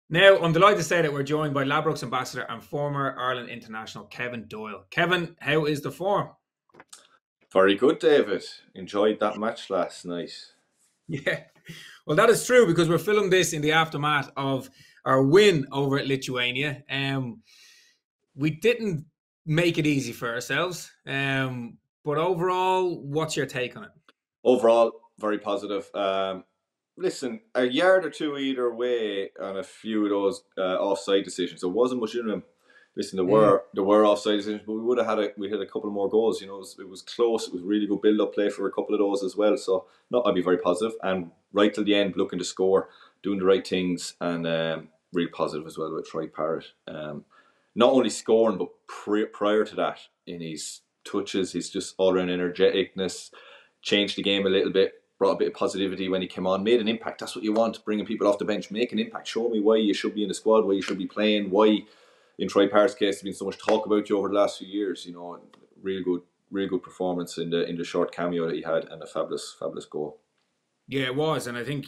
Now, I'm delighted to say that we're joined by Ladbrokes ambassador and former Ireland international Kevin Doyle. Kevin, how is the form? Very good, David. Enjoyed that match last night. Yeah, well, that is true because we're filming this in the aftermath of our win over at Lithuania. We didn't make it easy for ourselves, but overall, what's your take on it? Overall, very positive. Listen, a yard or two either way on a few of those offside decisions. There wasn't much in them. Listen, there were offside decisions, but we had a couple more goals. It was close. It was really good build up play for a couple of those as well. So, no, I'd be very positive and right till the end, looking to score, doing the right things, and really positive as well with Troy Parrott. Not only scoring, but prior to that, in his touches, his just all round energeticness, changed the game a little bit, brought a bit of positivity when he came on, made an impact. That's what you want, bringing people off the bench, make an impact. Show me why you should be in the squad, why you should be playing, why, in Troy Parr's case, there's been so much talk about you over the last few years. Real good performance in the short cameo that he had, and a fabulous goal. Yeah, it was. And I think,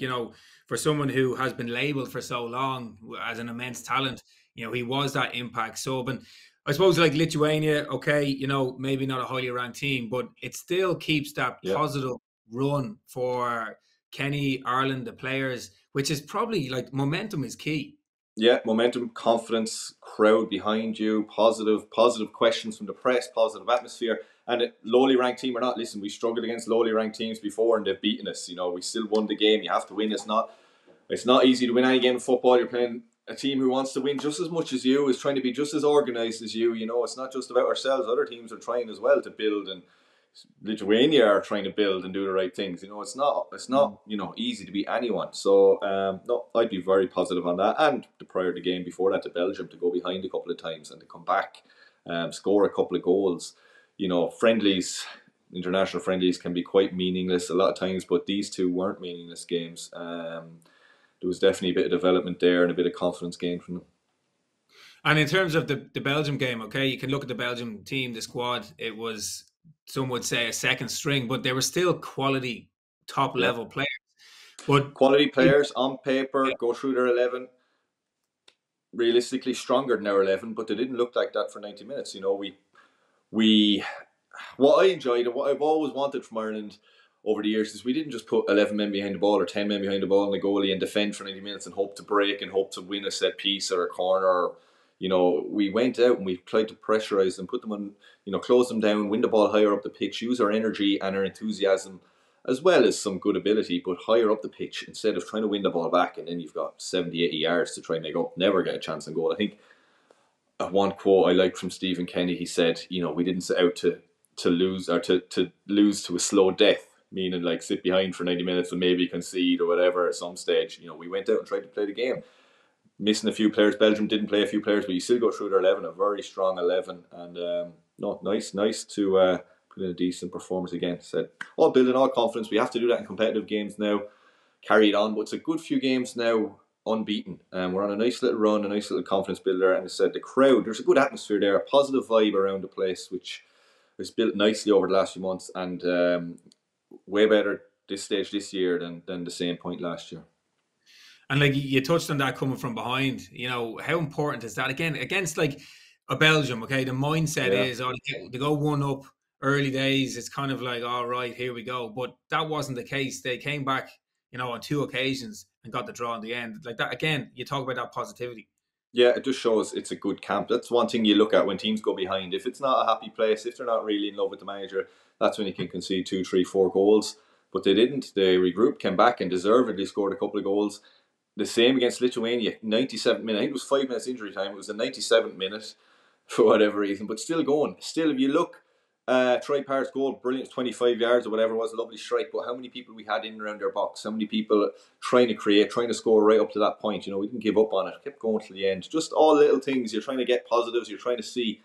for someone who has been labelled for so long as an immense talent, he was that impact sub. And I suppose like Lithuania, okay, maybe not a highly ranked team, but it still keeps that Yeah. positive run for Kenny, Ireland, the players, which is probably like momentum is key. Yeah, momentum, confidence, crowd behind you, positive questions from the press, positive atmosphere. And a lowly ranked team or not, listen, we struggled against lowly ranked teams before and they've beaten us. We still won the game. You have to win. It's not easy to win any game of football. You're playing a team who wants to win just as much as you, is trying to be just as organised as you. It's not just about ourselves. Other teams are trying as well to build, and Lithuania are trying to build and do the right things. It's not easy to beat anyone. So no, I'd be very positive on that. And the prior to the game before that to Belgium, to go behind a couple of times and to come back, score a couple of goals. Friendlies, international friendlies can be quite meaningless a lot of times, but these two weren't meaningless games. There was definitely a bit of development there and a bit of confidence gained from them. And in terms of the Belgium game, okay, you can look at the Belgium team, the squad. It was, some would say, a second string, but they were still quality top Yeah. level players. But Quality players on paper, go through their 11, realistically stronger than our 11, but they didn't look like that for 90 minutes. We what I enjoyed and what I've always wanted from Ireland over the years is we didn't just put 11 men behind the ball or 10 men behind the ball and the goalie and defend for 90 minutes and hope to break and hope to win a set piece or a corner. We went out and we tried to pressurise them, put them on, close them down, win the ball higher up the pitch, use our energy and our enthusiasm as well as some good ability, but higher up the pitch instead of trying to win the ball back and then you've got 70, 80 yards to try and make up, never get a chance on goal. I think one quote I liked from Stephen Kenny, he said, we didn't set out to lose or to lose to a slow death, meaning like sit behind for 90 minutes and maybe concede or whatever at some stage. We went out and tried to play the game. Missing a few players. Belgium didn't play a few players, but you still go through their 11, a very strong 11. And no, nice to put in a decent performance again. Said, all building, all confidence. We have to do that in competitive games now. Carry it on, but it's a good few games now unbeaten. We're on a nice little run, a nice little confidence builder. And I said, the crowd, there's a good atmosphere there, a positive vibe around the place, which has built nicely over the last few months and way better this stage this year than the same point last year. And like you touched on that coming from behind, how important is that again against like a Belgium? Okay, the mindset Yeah. is, they go one up early days. It's kind of like, all right, here we go. But that wasn't the case. They came back, on two occasions and got the draw in the end. Like that again, you talk about that positivity. Yeah, it just shows it's a good camp. That's one thing you look at when teams go behind. If it's not a happy place, if they're not really in love with the manager, that's when you can concede 2, 3, 4 goals. But they didn't. They regrouped, came back, and deservedly scored a couple of goals. The same against Lithuania, 97th minute. I think it was 5 minutes injury time. It was the 97th minute for whatever reason, but still going. Still, if you look, Troy Parr's goal, brilliant, 25 yards or whatever it was, a lovely strike. But how many people we had in and around their box? How many people trying to create, trying to score right up to that point? We didn't give up on it. Kept going to the end. Just all little things. You're trying to get positives. You're trying to see.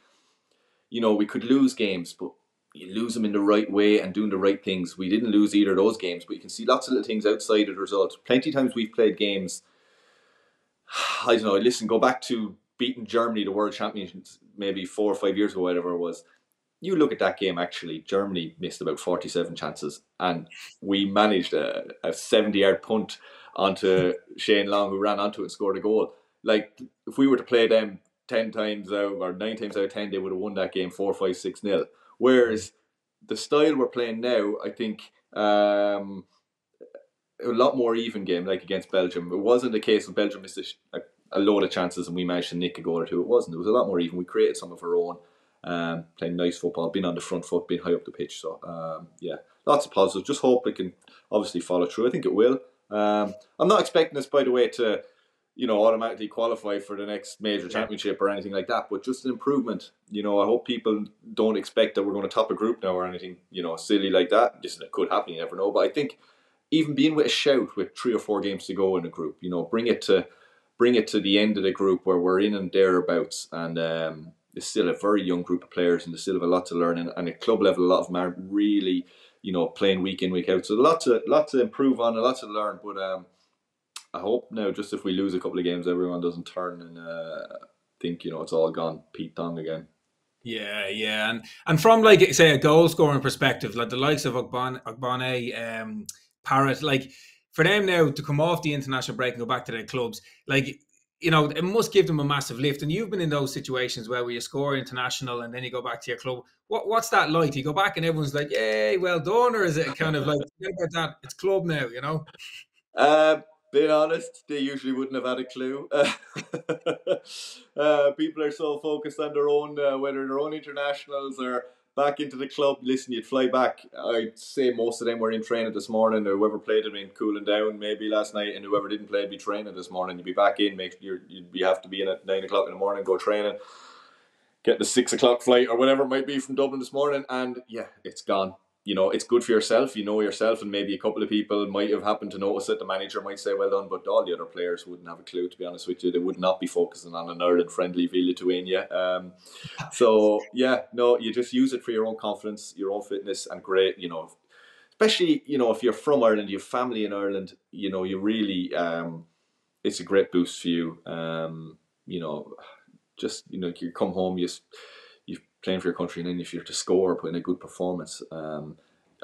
We could lose games, but you lose them in the right way and doing the right things. We didn't lose either of those games, but you can see lots of little things outside of the result. Plenty of times we've played games. I don't know. Listen, go back to beating Germany, the World Champions, maybe 4 or 5 years ago, whatever it was. You look at that game, actually, Germany missed about 47 chances and we managed a 70-yard punt onto Shane Long, who ran onto it and scored a goal. like if we were to play them 10 times out or 9 times out of 10, they would have won that game 4-5-6-0. Whereas the style we're playing now, I think, a lot more even game, like against Belgium. It wasn't a case of Belgium missed a load of chances and we managed to nick a goal or two. It wasn't. It was a lot more even. We created some of our own, playing nice football, being on the front foot, being high up the pitch. So, yeah, lots of positives. Just hope it can obviously follow through. I think it will. I'm not expecting us, by the way, to automatically qualify for the next major championship or anything like that, but just an improvement. I hope people don't expect that we're going to top a group now or anything, silly like that. Just it could happen, you never know. But I think even being with a shout with 3 or 4 games to go in a group, bring it to the end of the group where we're in and thereabouts, and there's still a very young group of players and they still have a lot to learn. And at club level, a lot of them aren't really, playing week in, week out. So a lot to improve on, a lot to learn. But I hope now, just if we lose a couple of games, everyone doesn't turn and think it's all gone Pete Tong again. Yeah, and from like say a goal scoring perspective, like the likes of Ogbonne, Parrott, like for them now to come off the international break and go back to their clubs, like it must give them a massive lift. And you've been in those situations where you score international and then you go back to your club. What's that like? Do you go back and everyone's like, "Yay, well done," or is it kind of like, forget about that, it's club now, Being honest, they usually wouldn't have had a clue. People are so focused on their own, whether their own internationals or back into the club. Listen, you'd fly back. I'd say most of them were in training this morning, or whoever played had been cooling down maybe last night, and whoever didn't play would be training this morning. You'd be back in, you'd have to be in at 9 o'clock in the morning, go training, get the 6 o'clock flight or whatever it might be from Dublin this morning, and yeah, it's gone. It's good for yourself. Yourself, and maybe a couple of people might have happened to notice it. The manager might say, well done, but all the other players wouldn't have a clue, to be honest with you. They would not be focusing on an Ireland-friendly v Lithuania. So, yeah, no, you just use it for your own confidence, your own fitness, and great, especially, if you're from Ireland, you have family in Ireland, you really, it's a great boost for you. You come home, you're playing for your country, and then if you're to score, put in a good performance,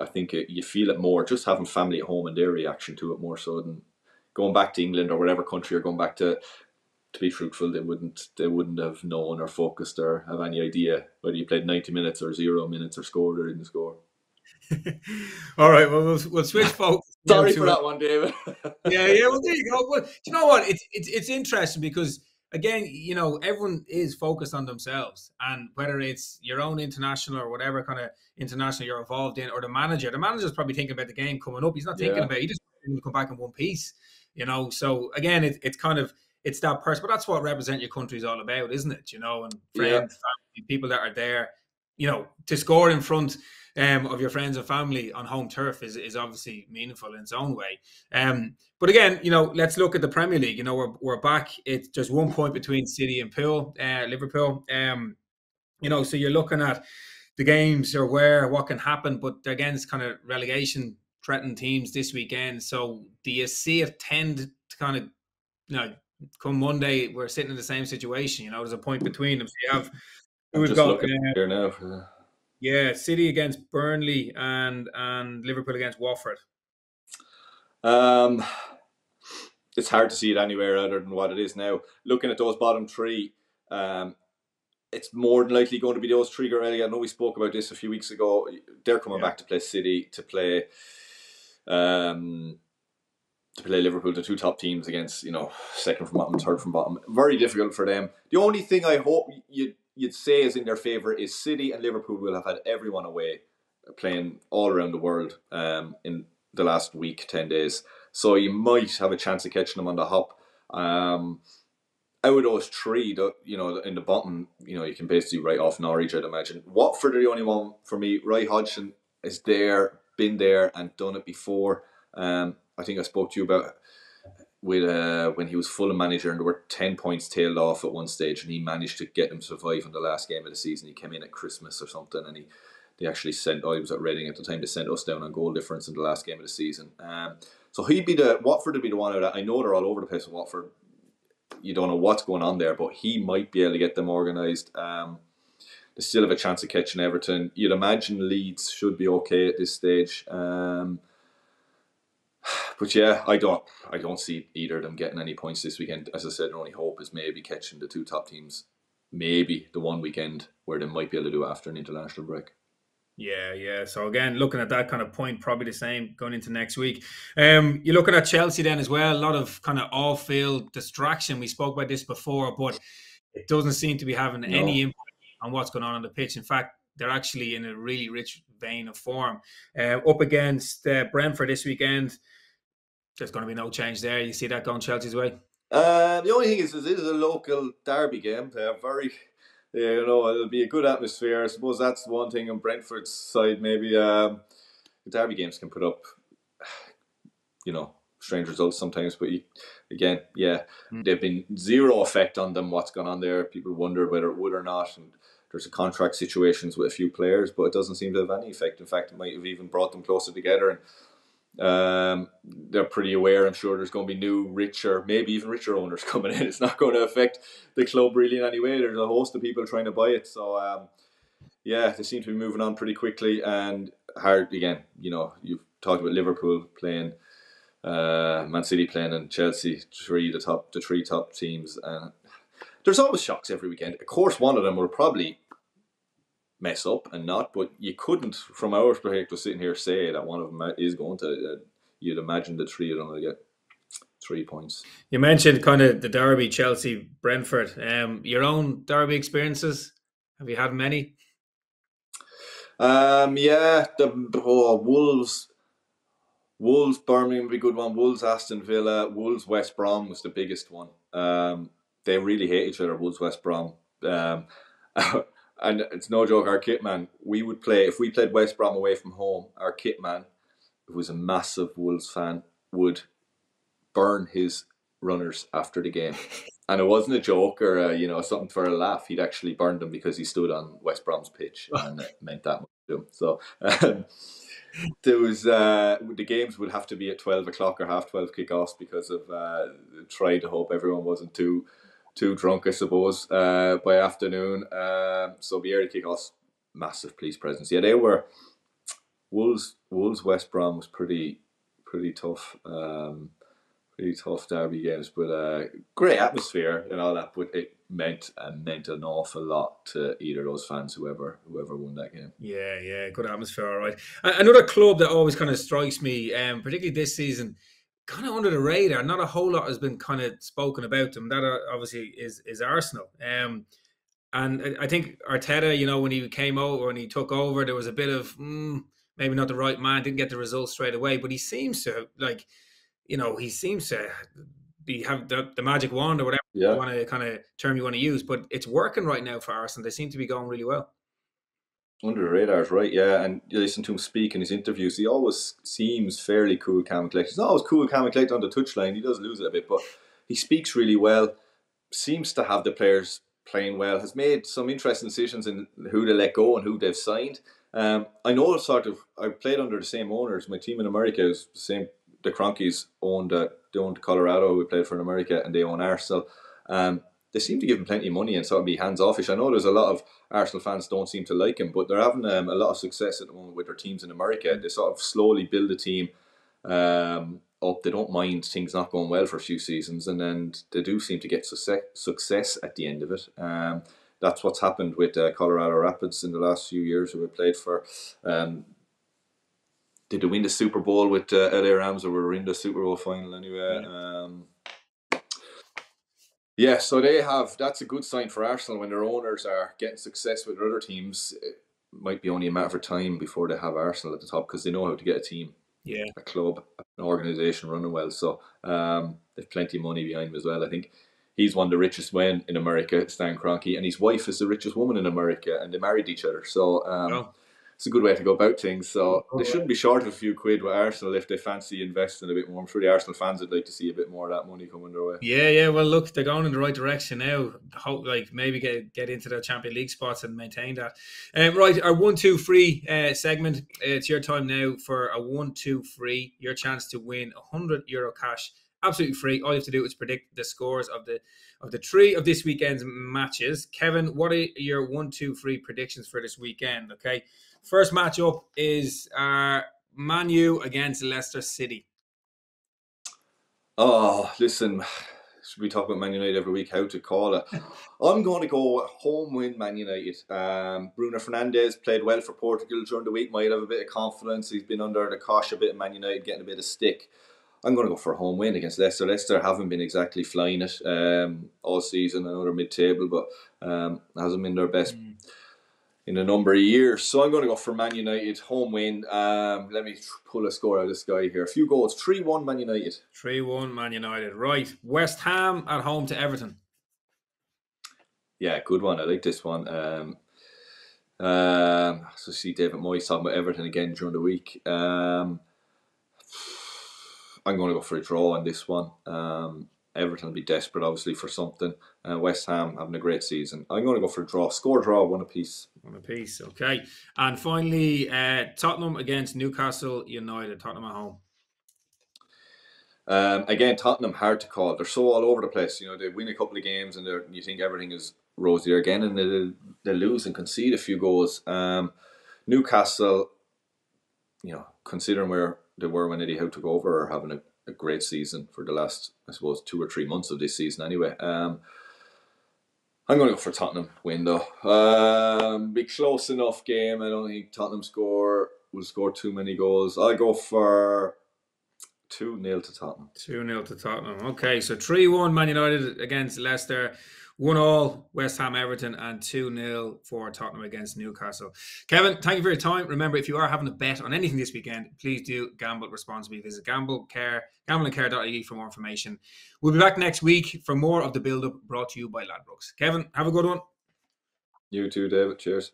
I think you feel it more just having family at home and their reaction to it more so than going back to England or whatever country you're going back to. To be truthful, they wouldn't have known or focused or have any idea whether you played 90 minutes or 0 minutes or scored or didn't score. All right, well, we'll switch focus. Sorry for that one, David. yeah. Well, there you go. But do you know what? It's interesting because again, everyone is focused on themselves, and whether it's your own international or whatever kind of international you're involved in, or the manager's probably thinking about the game coming up. He's not thinking about it. He just wants to come back in one piece, So again, it's kind of it's that person, but that's what represent your country is all about, isn't it? And friends, family, people that are there, to score in front of your friends and family on home turf is obviously meaningful in its own way. But again, let's look at the Premier League. We're back. It's just 1 point between City and Liverpool. So you're looking at the games or what can happen, but again, it's kind of relegation threatened teams this weekend. So do you see it tend to kind of, come Monday, we're sitting in the same situation? There's a point between them. So you have we've got here now. Yeah, City against Burnley and Liverpool against Watford. It's hard to see it anywhere other than what it is now. Looking at those bottom 3, it's more than likely going to be those 3 early. I know we spoke about this a few weeks ago. They're coming back to play City, to play Liverpool, the 2 top teams against, second from bottom, third from bottom. Very difficult for them. The only thing I hope you'd say is in their favour is City and Liverpool will have had everyone away playing all around the world in the last week, 10 days. So you might have a chance of catching them on the hop. Out of those 3, in the bottom, you can basically write off Norwich, I'd imagine. Watford are the only one for me. Roy Hodgson is there, been there and done it before. I think I spoke to you about when he was Fulham manager and there were 10 points tailed off at one stage and he managed to get them survive in the last game of the season. He came in at Christmas or something and they actually sent, he was at Reading at the time, they sent us down on goal difference in the last game of the season. So Watford would be the one out of that. I know they're all over the place with Watford. You don't know what's going on there, but he might be able to get them organised. They still have a chance of catching Everton. You'd imagine Leeds should be okay at this stage. But yeah, I don't see either of them getting any points this weekend. As I said, their only hope is maybe catching the two top teams, maybe the one weekend where they might be able to do it after an international break. Yeah. So again, looking at that kind of point, probably the same going into next week. You're looking at Chelsea then as well. A lot of kind of off-field distraction. We spoke about this before, but it doesn't seem to be having any No. impact on what's going on the pitch. In fact, they're actually in a really rich vein of form. Up against Brentford this weekend, there's going to be no change there. You see that going Chelsea's way? The only thing is it is a local derby game. They're very, it'll be a good atmosphere. I suppose that's one thing on Brentford's side. Maybe the derby games can put up, strange results sometimes. But they've been zero effect on them. What's gone on there? People wondered whether it would or not. And there's a contract situations with a few players, but it doesn't seem to have any effect. In fact, it might have even brought them closer together. And they're pretty aware. I'm sure there's going to be new, richer, maybe even richer owners coming in. It's not going to affect the club really in any way. There's a host of people trying to buy it. So they seem to be moving on pretty quickly and hard again. You've talked about Liverpool playing, Man City playing, and Chelsea, the three top teams. And there's always shocks every weekend. Of course, one of them will probably mess up and not, but you couldn't, from our perspective, sitting here say that one of them is going to. You'd imagine the three of them will get 3 points. You mentioned kind of the derby, Chelsea, Brentford. Your own derby experiences, have you had many? Wolves, Birmingham would be a good one. Wolves, Aston Villa. Wolves, West Brom was the biggest one. They really hate each other, Wolves, West Brom. And it's no joke, our kit man, if we played West Brom away from home, our kit man, who was a massive Wolves fan, would burn his runners after the game. And it wasn't a joke or something for a laugh. He'd actually burned them because he stood on West Brom's pitch, and it meant that much to him. So there was the games would have to be at 12 o'clock or 12:30 kickoffs because of trying to hope everyone wasn't too drunk, I suppose, by afternoon. So the early kickoffs, massive police presence. Yeah, they were Wolves. West Brom was pretty tough. Pretty tough derby games, but great atmosphere and all that. But it meant an awful lot to either of those fans, whoever won that game. Yeah, good atmosphere. All right. Another club that always kind of strikes me, particularly this season, kind of under the radar. Not a whole lot has been kind of spoken about them. That obviously is Arsenal. And I think Arteta, when he came over, when he took over, there was a bit of maybe not the right man. Didn't get the results straight away, but he seems to have the magic wand or whatever you want to kind of term you want to use. But it's working right now for Arsenal. They seem to be going really well. Under the radars, right? Yeah, and you listen to him speak in his interviews. He always seems fairly cool, calm, and collected. He's not always cool, calm, and collected on the touchline. He does lose it a bit, but he speaks really well. Seems to have the players playing well. Has made some interesting decisions in who they let go and who they've signed. I know I played under the same owners. My team in America is the same. The Cronkies owned Colorado, who played for in America, and they own Arsenal. They seem to give him plenty of money and sort of be hands-offish. I know there's a lot of Arsenal fans don't seem to like him, but they're having a lot of success at the moment with their teams in America. They sort of slowly build a team up. They don't mind things not going well for a few seasons, and then they do seem to get success at the end of it. That's what's happened with Colorado Rapids in the last few years, who have played for. Did they win the Super Bowl with LA Rams, or were in the Super Bowl final anyway? So they have. That's a good sign for Arsenal when their owners are getting success with their other teams. It might be only a matter of time before they have Arsenal at the top, because they know how to get a team, a club, an organisation running well. So they've plenty of money behind them as well. I think he's one of the richest men in America, Stan Kroenke, and his wife is the richest woman in America, and they married each other. So it's a good way to go about things. So they shouldn't be short of a few quid with Arsenal if they fancy investing a bit more. I'm sure the Arsenal fans would like to see a bit more of that money coming their way. Yeah. Well, look, they're going in the right direction now. Hope maybe get into the Champions League spots and maintain that. Right, our 1-2 free segment. It's your time now for a 1-2 free. Your chance to win €100 cash, absolutely free. All you have to do is predict the scores of the three of this weekend's matches. Kevin, what are your 1-2 free predictions for this weekend? Okay. First matchup is Man U against Leicester City. Oh, listen, should we talk about Man United every week? How to call it? I'm going to go home win Man United. Bruno Fernandes played well for Portugal during the week. Might have a bit of confidence. He's been under the cosh a bit. Man United getting a bit of stick. I'm going to go for a home win against Leicester. Leicester haven't been exactly flying it all season. I know they're mid-table, but hasn't been their best in a number of years. So I'm going to go for Man United, home win. Let me pull a score out of the sky here. A few goals. 3-1 Man United. 3-1 Man United. Right. West Ham at home to Everton. Yeah, good one. I like this one. So see David Moyes talking about Everton again during the week. I'm going to go for a draw on this one. Everton will be desperate, obviously, for something. West Ham having a great season. I'm going to go for a draw. Score draw, 1 apiece. 1 apiece, okay. And finally, Tottenham against Newcastle United. Tottenham at home. Again, Tottenham, hard to call. They're so all over the place. You know, they win a couple of games and you think everything is rosier again, and they lose and concede a few goals. Newcastle, you know, considering where they were when Eddie Howe took over, are having a great season for the last, I suppose, 2 or 3 months of this season anyway. I'm going to go for Tottenham win though. Be close enough game. I don't think Tottenham will score too many goals. I'll go for 2-0 to Tottenham. 2-0 to Tottenham. Okay, so 3-1 Man United against Leicester, 1-1 West Ham Everton, and 2-0 for Tottenham against Newcastle. Kevin, thank you for your time. Remember, if you are having a bet on anything this weekend, please do gamble responsibly. Visit gamblingcare.ie for more information. We'll be back next week for more of the build-up brought to you by Ladbrokes. Kevin, have a good one. You too, David. Cheers.